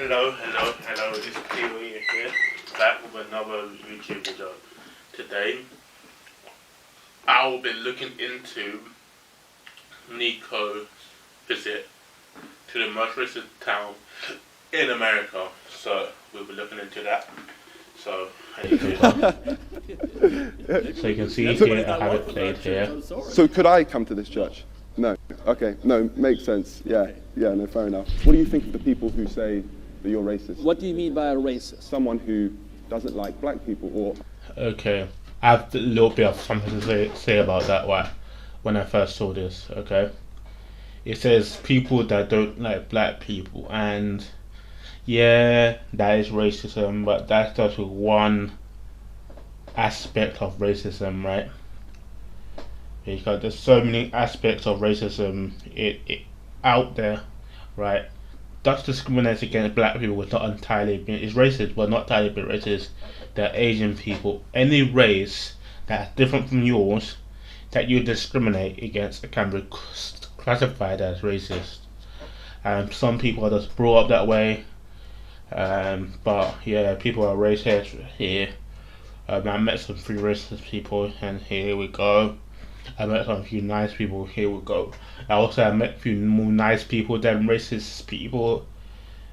Hello. This is Kiwi here, back with another YouTube video. Today, I will be looking into Niko's visit to the most racist town in America. So, we'll be looking into that. So, here you go. So you can see here, I have it played here. So could I come to this church? No. Okay. No, makes sense. Yeah. No, fair enough. What do you think of the people who say that you're racist? What do you mean by a racist? Someone who doesn't like black people or... Okay. I have a little bit of something to say about that when I first saw this, okay? It says people that don't like black people, and yeah, that is racism, but that's just one aspect of racism, right? Because there's so many aspects of racism it out there, right? Dutch discriminates against black people is not entirely is racist, but not entirely been racist. They're Asian people. Any race that's different from yours that you discriminate against can be classified as racist. Some people are just brought up that way. But yeah, people are racist here. I met some few racist people, and here we go. I met some few nice people, here we go. I met a few more nice people than racist people,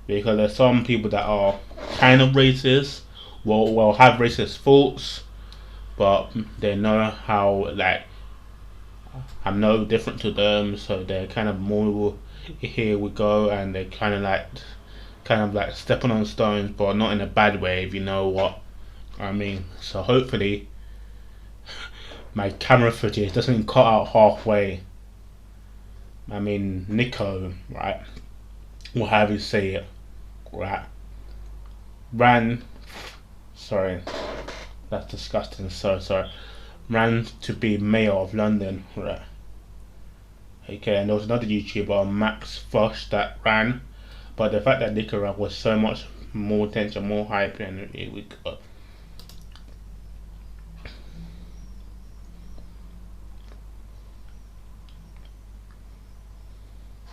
because there's some people that are kind of racist, will have racist thoughts, but they know how, like, I'm no different to them, so they're kind of more, here we go, and they kind of like stepping on stones, but not in a bad way, if you know what I mean. So hopefully my camera footage doesn't cut out halfway. I mean, Niko, right, or however you say it, right, sorry, that's disgusting, so sorry, ran to be mayor of London, right? Okay, and there was another YouTuber, Max Fosh, that ran, but the fact that Niko ran was so much more attention, more hype, and here we go.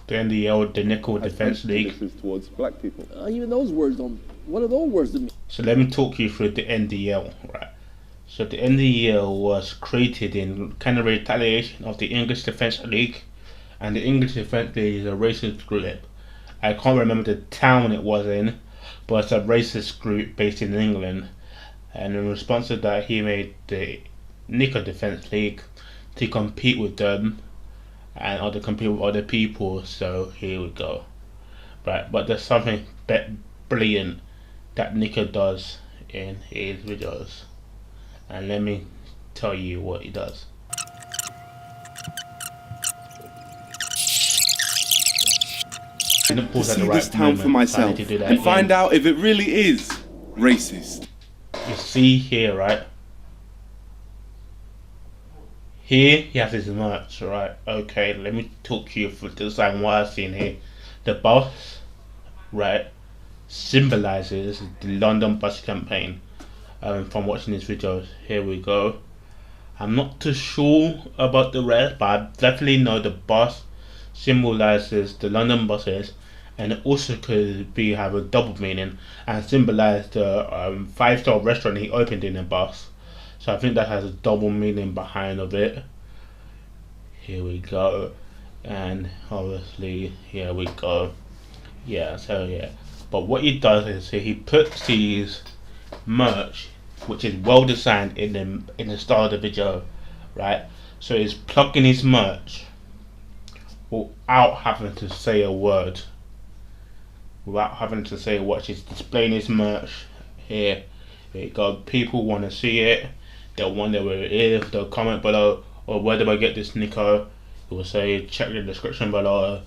The NDL, the Niko Defense League. This is towards black people. Even those words don't. What are those words to me? So let me talk you through the NDL, right? So the NDL was created in kind of retaliation of the English Defense League, and the English Defense League is a racist group. I can't remember the town it was in, but it's a racist group based in England. And in response to that, he made the Niko Defense League to compete with them and other compete with other people. So here we go, right? But there's something brilliant that Niko does in his videos, and let me tell you what he does. To see this town for myself and find out if it really is racist. You see here, right? Here he has his merch, right? Okay, let me talk you through the design what I've seen here. The bus, right, symbolizes the London bus campaign. From watching these videos, here we go. I'm not too sure about the rest, but I definitely know the bus symbolizes the London buses, and it also could have a double meaning and symbolize the 5-star restaurant he opened in a bus. So I think that has a double meaning behind of it. Here we go, and obviously here we go. Yeah, so yeah. But what he does is he puts these merch, which is well designed in the style of the video, right? So he's plugging his merch without having to say a word. He's displaying his merch here. There you go. People want to see it. They'll wonder where it is. They'll comment below, or where do I get this, Niko? He will say check the description below.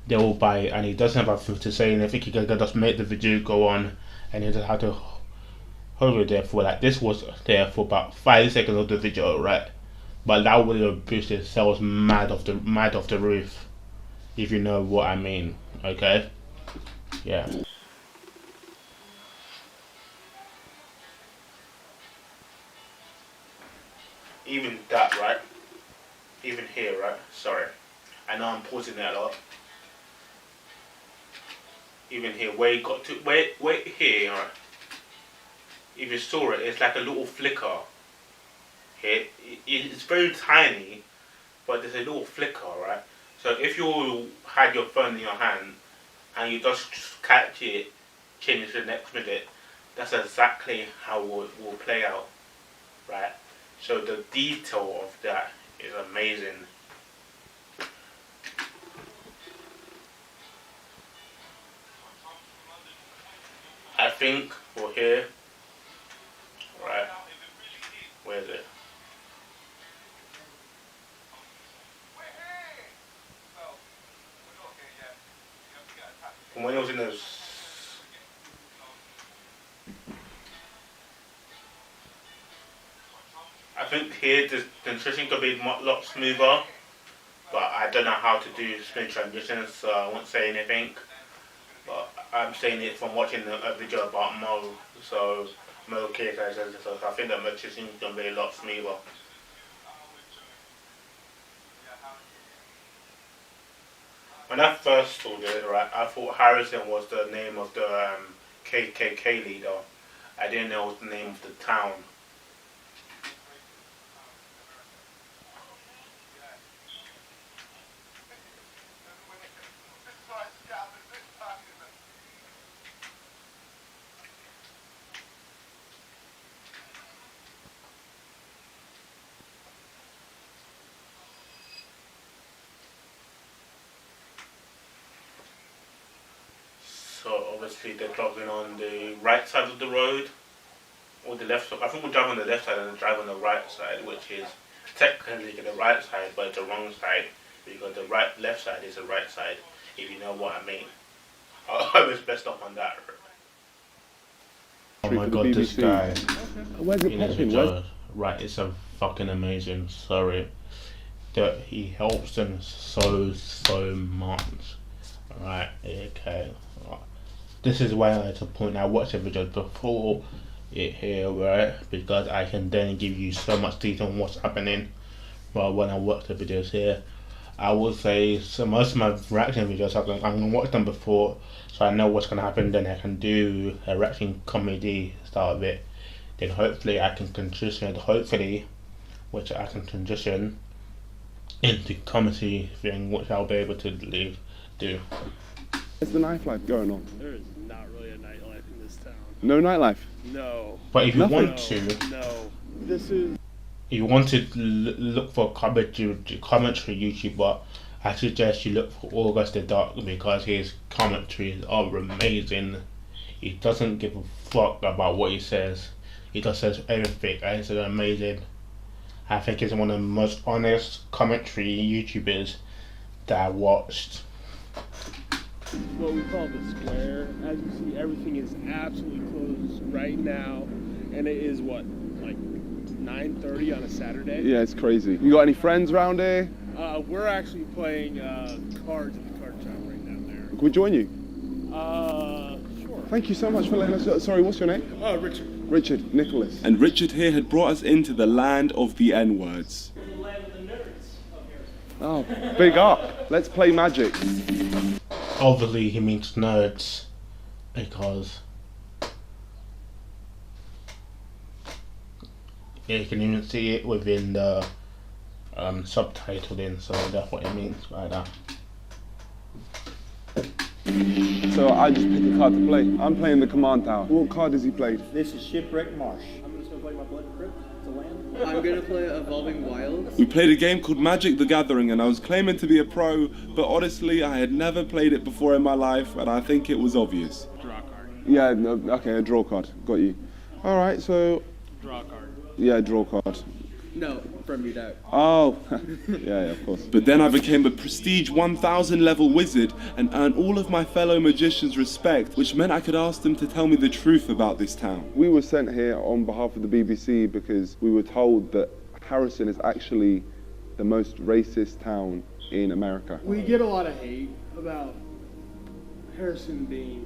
They will buy it, and he doesn't have anything to say. And I think he can just make the video go on, and he just have to hold it there for like, this was there for about 5 seconds of the video, right? But that would have boosted sales mad off the roof, if you know what I mean. Okay, yeah. Even that, right? Even here, right? Sorry, I know I'm pausing that a lot. even here, where you got to, wait here, right? If you saw it, it's like a little flicker here. It's very tiny, but there's a little flicker, right? So if you had your phone in your hand and you just catch it, change to the next minute, that's exactly how it will play out, right? So the detail of that is amazing. I think for here, right, where is it? From when it was in those, I think here the transition could be a lot smoother, but I don't know how to do smooth transitions, so I won't say anything. But I'm saying it from watching a video about Mo, so Mo KKK, so I think the transition is going to be a lot smoother. When I first saw this, right, I thought Harrison was the name of the KKK leader. I didn't know it was the name of the town. So obviously they're driving on the right side of the road, or the left side. I think we're driving on the left side and they drive on the right side, which is technically the right side, but it's the wrong side because the left side is the right side, if you know what I mean. I was messed up on that. Oh my god, this guy. Where's it popping? Right, it's a fucking amazing. Sorry. That he helps them so much. Right, okay. This is why I like to point out watch the video before it here, right? Because I can then give you so much detail on what's happening. Well, when I watch the videos here, I will say so most of my reaction videos I'm gonna watch them before, so I know what's gonna happen. Then I can do a reaction comedy style of it. Then hopefully I can transition. Which I can transition into comedy thing, which I'll be able to do. Where's the nightlife going on? There's not really a nightlife in this town. No nightlife? No. But if you Nothing. want to, No. This is... if you want to look for commentary YouTuber, I suggest you look for August the Dark because his commentaries are amazing. He doesn't give a fuck about what he says. He just says everything and it's amazing. I think he's one of the most honest commentary YouTubers that I watched. what we call the square. As you see, everything is absolutely closed right now. And it is what, like 9:30 on a Saturday? Yeah, it's crazy. You got any friends around here? We're actually playing cards at the card shop right down there. Can we join you? Sure. Thank you so much for letting us. Sorry, what's your name? Richard. Richard Nicholas. And Richard here had brought us into the land of the N-words. The land of the nerds of Harrison. Oh, big up. Let's play magic. Obviously he means nerds because you can even see it within the subtitling, so that's what it means by that. So I just pick a card to play. I'm playing the command tower. What card has he played? This is Shipwreck Marsh. I'm just gonna play my Blood Crypt to land. I'm gonna play Evolving Wilds. We played a game called Magic the Gathering and I was claiming to be a pro, but honestly I had never played it before in my life and I think it was obvious. Draw card. Yeah, no, okay, a draw card. Got you. All right, so Draw card. yeah, draw card. No, from your deck. Oh, yeah, of course. But then I became a prestige 1000 level wizard and earned all of my fellow magicians' respect, which meant I could ask them to tell me the truth about this town. We were sent here on behalf of the BBC because we were told that Harrison is actually the most racist town in America. We get a lot of hate about Harrison being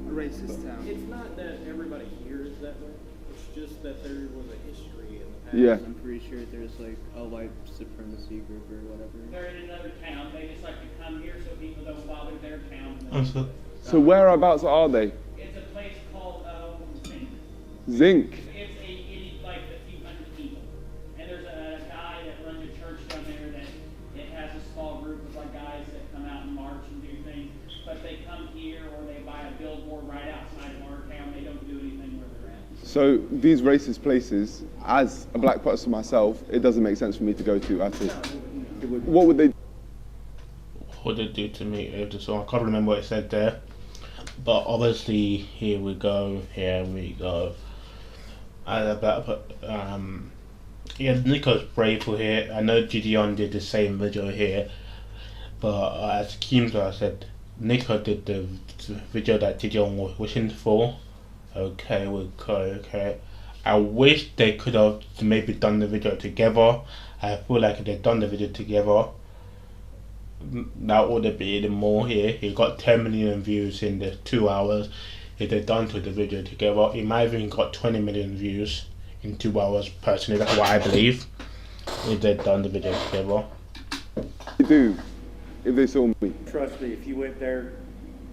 a racist town. It's not that everybody here is that way. It's just that there was a history in the past. Yeah. I'm pretty sure there's like a white supremacy group or whatever. They're in another town. They just like to come here so people don't bother their town. So whereabouts are they? It's a place called Zinc. Zinc. It's like a few hundred people. And there's a guy that runs a church down there that it has a small group of like guys that come out and march and do things. But they come here or they buy a billboard right outside of our town. They don't do anything where they're at. So these racist places, as a black person myself, it doesn't make sense for me to go to at all. What would they do? What did it do to me? So I can't remember what it said there. But obviously, here we go. Yeah, Niko's brave for here. I know Gideon did the same video here. But as Kimza said, Niko did the video that Gideon was wishing for. Okay. I wish they could have maybe done the video together. I feel like if they'd done the video together, that would have been more here. He got 10 million views in the 2 hours. If they'd done the video together, he might have even got 20 million views in 2 hours. Personally, that's what I believe. If they'd done the video together. They do, if they saw me. Trust me, if you went there,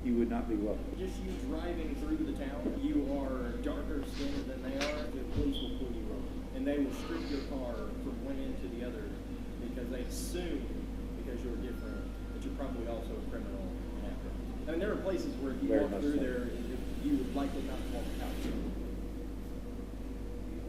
you would not be welcome. Just you driving through the town, you are darker skinned than they are, the police will pull you over. And they will strip your car from one end to the other because they assume, because you're different, that you're probably also a criminal and after. I mean, there are places where if you Very walk much through so. there, you would likely not walk out.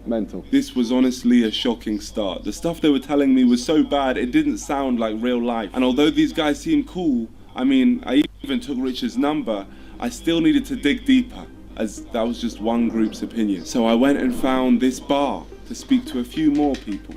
Mental. This was honestly a shocking start. The stuff they were telling me was so bad, it didn't sound like real life. And although these guys seemed cool, I mean, I even took Richard's number, I still needed to dig deeper, as that was just one group's opinion. So I went and found this bar to speak to a few more people.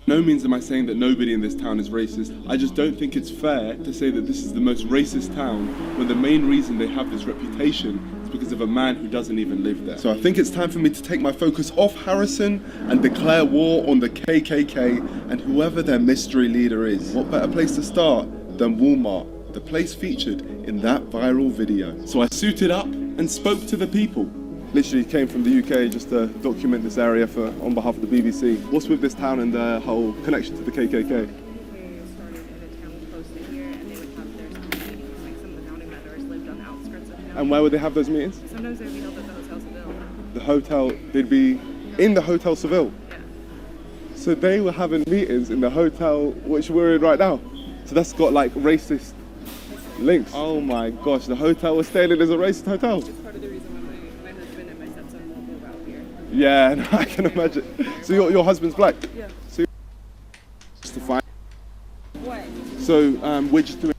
No means am I saying that nobody in this town is racist. I just don't think it's fair to say that this is the most racist town when the main reason they have this reputation is because of a man who doesn't even live there. So I think it's time for me to take my focus off Harrison and declare war on the KKK and whoever their mystery leader is. What better place to start than Walmart, the place featured in that viral video. So I suited up and spoke to the people. Literally came from the UK just to document this area on behalf of the BBC. What's with this town and the whole connection to the KKK? KKK started in a town close to here, and they would have their meetings, like some of the founding members lived on the outskirts of town. And where would they have those meetings? Sometimes they would be held at the Hotel Seville. The hotel, they'd be in the Hotel Seville. Yeah. So they were having meetings in the hotel which we're in right now. So that's got like racist links. Oh my gosh, the hotel we're staying in is a racist hotel. It's part of the reason why my husband and my stepson won't move out here. Yeah, no, I can imagine. So your husband's black? Yeah. So just to find. What? So we're just doing.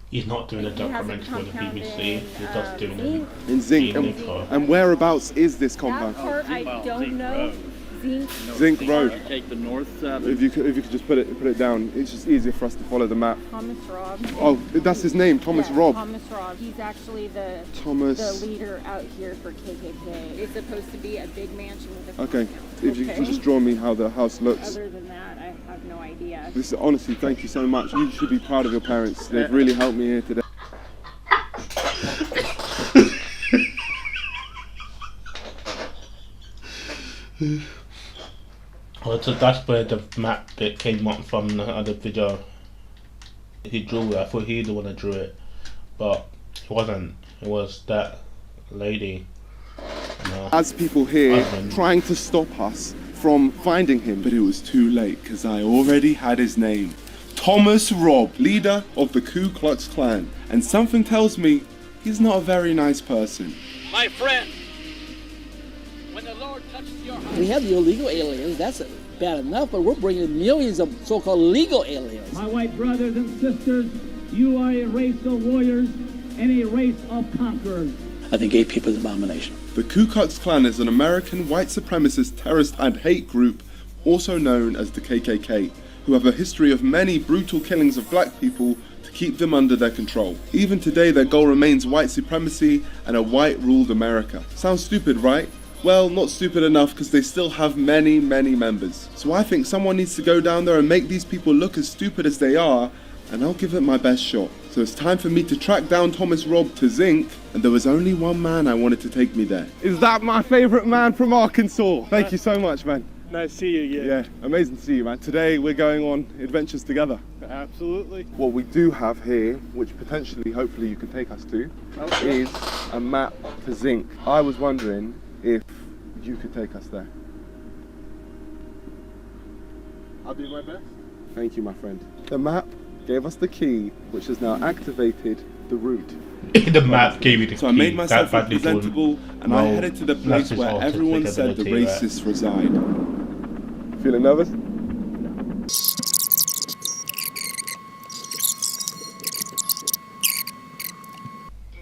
He's not doing a documentary for the BBC. He's just doing it In Zinc. And whereabouts is this compound? That part I don't know. Zinc. Zinc Road. Take the north side. If you could just put it down, it's just easier for us to follow the map. Thomas Robb. Oh, that's his name, Thomas Yeah, Robb. Thomas Robb. He's actually the Thomas. leader out here for KKK. It's supposed to be a big mansion with a Okay, compound. if you can just draw me how the house looks. Other than that, I have no idea. This is honestly, thank you so much. You should be proud of your parents. They've really helped me here today. Well, so that's where the map bit came up from the other video. He drew it. I thought he the one that drew it, but it wasn't. It was that lady. No. As people here trying to stop us from finding him. But it was too late because I already had his name. Thomas Robb, leader of the Ku Klux Klan. And something tells me he's not a very nice person. My friend, when the Lord touches your heart. We have the illegal aliens, that's bad enough, but we're bringing millions of so-called legal aliens. My white brothers and sisters, you are a race of warriors and a race of conquerors. I think gay people is an abomination. The Ku Klux Klan is an American white supremacist terrorist and hate group, also known as the KKK, who have a history of many brutal killings of black people to keep them under their control. Even today, their goal remains white supremacy and a white-ruled America. Sounds stupid, right? Well, not stupid enough because they still have many, many members. So I think someone needs to go down there and make these people look as stupid as they are and I'll give it my best shot. So it's time for me to track down Thomas Robb to Zinc, and there was only one man I wanted to take me there. Is that my favourite man from Arkansas? Thank you so much, man. Nice to see you again. Yeah, amazing to see you, man. Today we're going on adventures together. Absolutely. What we do have here, which potentially, hopefully you can take us to, is a map to Zinc. I was wondering if you could take us there. I'll do my best. Thank you, my friend. The map gave us the key, which has now activated the route. The map gave you the key. So I made myself That badly presentable, and I headed to the place where everyone said the racists reside. Feeling nervous?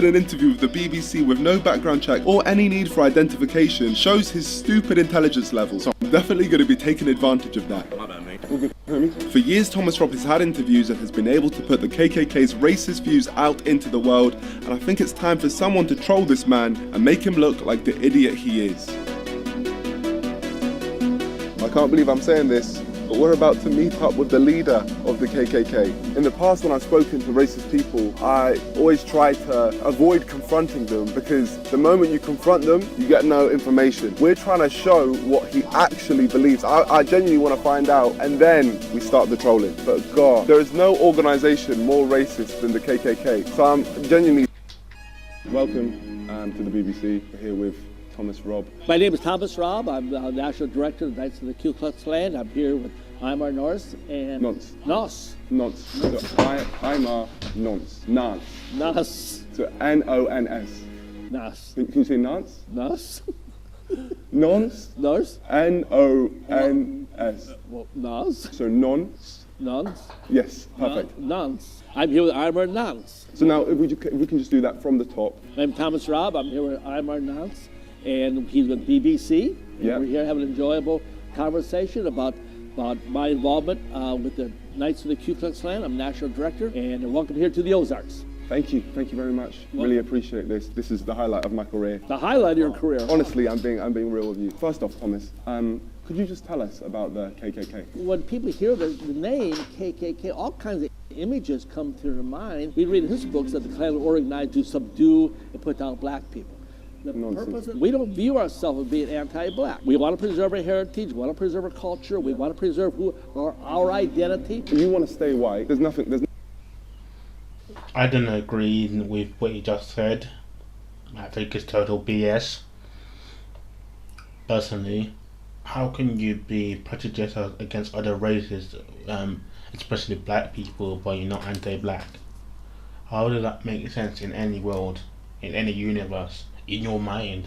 An interview with the BBC with no background check or any need for identification shows his stupid intelligence level, so I'm definitely going to be taking advantage of that. For years, Thomas Robb has had interviews and has been able to put the KKK's racist views out into the world, and I think it's time for someone to troll this man and make him look like the idiot he is. I can't believe I'm saying this, but we're about to meet up with the leader of the KKK. In the past, when I've spoken to racist people, I always try to avoid confronting them because the moment you confront them, you get no information. We're trying to show what he actually believes. I genuinely want to find out, and then we start the trolling. But God, there is no organization more racist than the KKK. So I'm genuinely... Welcome to the BBC. We're here with Thomas Robb. My name is Thomas Robb. I'm the National Director of the Knights of the Ku Klux Klan. I'm here with Imar Norse and... Nonce. Nonce. So Imar Nonce. Nance. Nas. So N-O-N-S. Nas. Can you say Nance? Nas. Nonce. Nonce. N-O-N-S. Well, Nas. So nonce. Nonce. Yes, perfect. Nonce. I'm here with Imar Nonce. So now, if we can just do that from the top. I'm Thomas Robb. I'm here with Imar Nonce, and he's with BBC. Yeah. We're here having an enjoyable conversation about my involvement with the Knights of the Ku Klux Klan. I'm National Director, and welcome here to the Ozarks. Thank you very much. Really appreciate this. This is the highlight of my career. The highlight of your career. Honestly, I'm being real with you. First off, Thomas, could you just tell us about the KKK? When people hear the name KKK, all kinds of images come to their mind. We read in his books that the Klan were organized to subdue and put down black people. The purpose we don't view ourselves as being anti-black. We want to preserve our heritage. We want to preserve our culture. We want to preserve our identity. You want to stay white. There's nothing. I don't agree with what you just said. I think it's total BS. Personally, how can you be prejudiced against other races, especially black people, but you're not anti-black? How does that make sense in any world, in any universe, in your mind?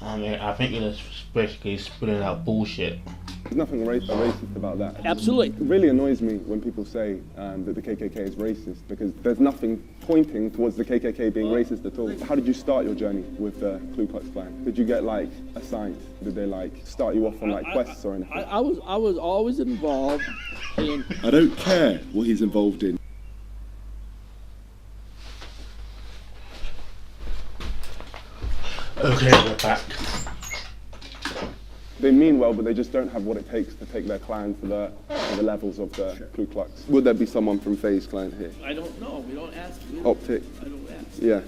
I think you're just basically spilling out bullshit. There's nothing racist about that. Absolutely. It really annoys me when people say that the KKK is racist because there's nothing pointing towards the KKK being racist at all. How did you start your journey with the Ku Klux Klan? Did you get assigned? Did they start you off on quests or anything? I was always involved in... I don't care what he's involved in. Okay, we're back. They mean well, but they just don't have what it takes to take their clan to the levels of the Ku Klux. Would there be someone from Faye's clan here? I don't know. We don't ask. Optic? I don't ask. Yeah.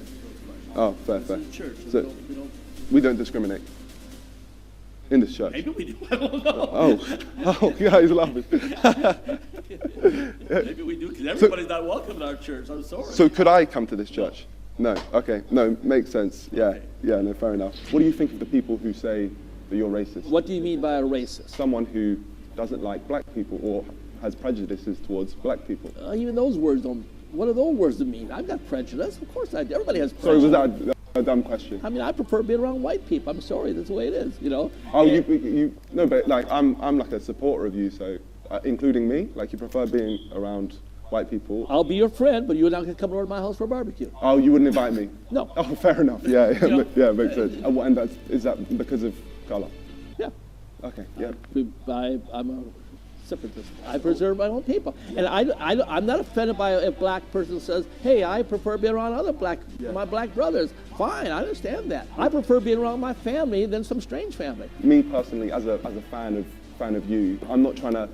Oh, fair. Church. So we don't discriminate in this church. Maybe we do. I don't know. Oh, guys, laughing. Maybe we do, because everybody's not welcome in our church. I'm sorry. So could I come to this church? No. Okay. No, makes sense. Yeah. Yeah. No, fair enough. What do you think of the people who say that you're racist? What do you mean by a racist? Someone who doesn't like black people or has prejudices towards black people. Even those words don't. What do those words mean? I've got prejudice. Of course I do. Everybody has prejudice. Sorry, was that a dumb question? I mean, I prefer being around white people. I'm sorry, that's the way it is, you know? Oh, you no, but I'm like a supporter of you, so including me, you prefer being around white people. I'll be your friend, but you're not going to come over to my house for a barbecue. Oh, you wouldn't invite me? No. Oh, fair enough. Yeah, yeah, makes sense. And is that because of color? Yeah. Okay. Yeah. I'm a separatist. I preserve my own people, and I'm not offended by if a black person says, "Hey, I prefer being around other my black brothers." Fine, I understand that. I prefer being around my family than some strange family. Me personally, as a fan of you, I'm not trying to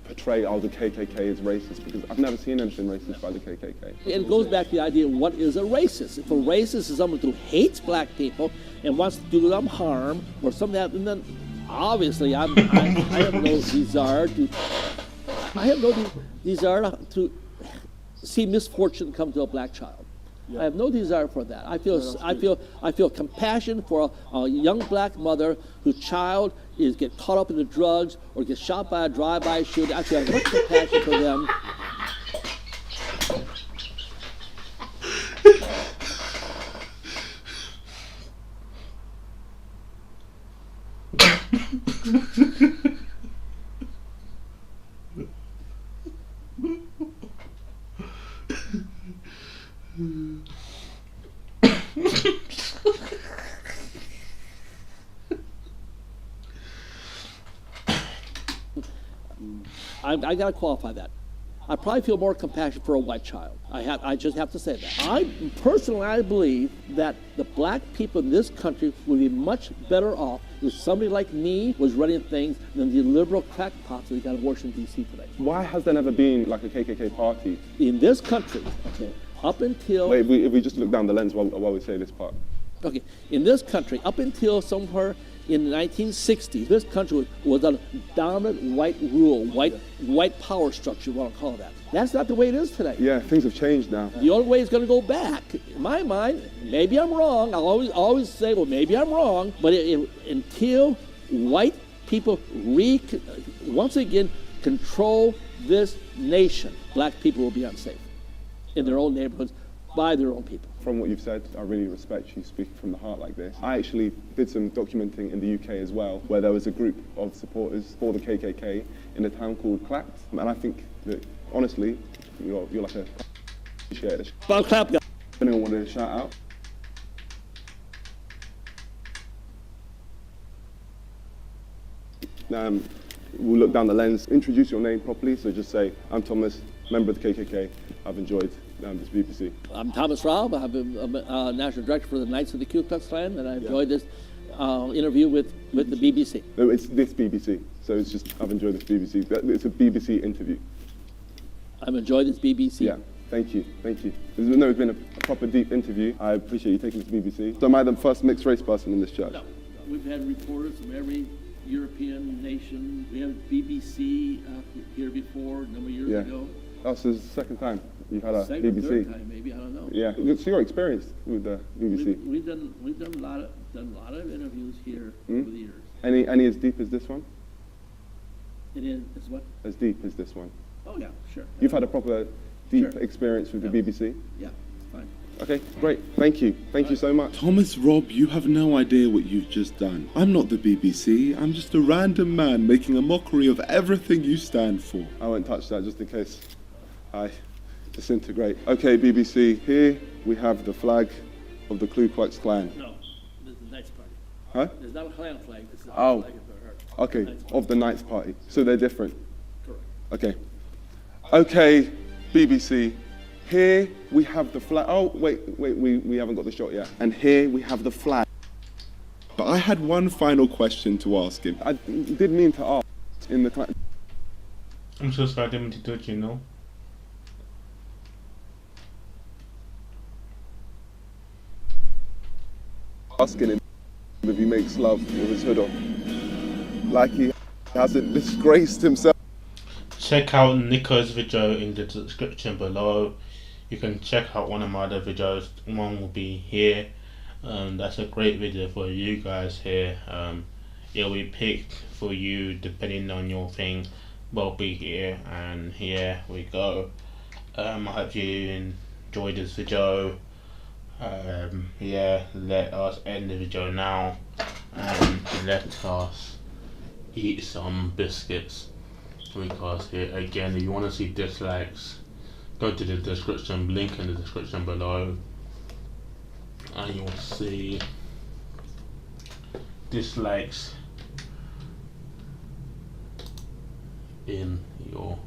portray, oh, the KKK is racist, because I've never seen anything racist by the KKK. It goes back to the idea of what is a racist. If a racist is someone who hates black people and wants to do them harm or something like that, and then obviously I have no desire to see misfortune come to a black child. I have no desire for that. I feel compassion for a young black mother whose child get caught up in the drugs or gets shot by a drive-by shooting. I feel much compassion for them. I got to qualify that. I probably feel more compassion for a white child. I just have to say that. I believe that the black people in this country would be much better off if somebody like me was running things than the liberal crackpots that we got in Washington, D.C. today. Why has there never been like a KKK party? In this country, okay, up until... Wait, if we just look down the lens while we say this part. Okay, in this country, up until somewhere in the 1960s, this country was a dominant white rule, white power structure, what I'll call that. That's not the way it is today. Yeah, things have changed now. The only way it's going to go back, in my mind, maybe I'm wrong. I'll always say, well, maybe I'm wrong. But until white people once again control this nation, black people will be unsafe in their own neighborhoods by their own people. From what you've said, I really respect you speaking from the heart like this. I actually did some documenting in the UK as well, where there was a group of supporters for the KKK in a town called Clacton. And I think that, honestly, you're like a shit. Clap. Anyone wanted to shout out? We'll look down the lens. Introduce your name properly, so just say, I'm Thomas, member of the KKK. I've enjoyed this BBC. I'm Thomas Raub. I'm a national director for the Knights of the Ku Klux Klan, and I enjoyed this interview with the BBC. No, it's this BBC. So it's just, I've enjoyed this BBC. It's a BBC interview. I've enjoyed this BBC. Yeah, thank you. No, it's been a proper deep interview. I appreciate you taking this to BBC. So am I the first mixed race person in this church? No, we've had reporters from every European nation. We have BBC here before, a number of years ago. Oh, so it's the second time you've had a second, BBC. Third time, maybe, I don't know. Yeah, so you're experienced with the BBC. We've done a lot of interviews here over the years. Any as deep as this one? It is what? As deep as this one. Oh yeah, sure. You've had a proper deep experience with the BBC? Yeah, fine. Okay, great. Thank you. Thank you so much. Thomas Robb, you have no idea what you've just done. I'm not the BBC. I'm just a random man making a mockery of everything you stand for. I won't touch that just in case I disintegrate. Okay, BBC, here we have the flag of the Ku Klux Klan. No, this is the Knights Party. Huh? There's not a Klan flag. This is Oh, the flag okay, of the Knights Party. So they're different? Correct. Okay. Okay, BBC, here we have the flag. Oh, wait, we haven't got the shot yet. And here we have the flag. But I had one final question to ask him. I did mean to ask in the... I'm so sorry, I didn't mean to do it, you know. Asking him if he makes love with his hood on. Like he hasn't disgraced himself. Check out Niko's video in the description below. You can check out one of my other videos. One will be here. That's a great video for you guys here. It'll be picked for you depending on your thing. Will be here, and here we go. I hope you enjoyed this video. Yeah, let us end the video now and let us eat some biscuits, because here again, if you want to see dislikes, go to the description, link in the description below, and you'll see dislikes in your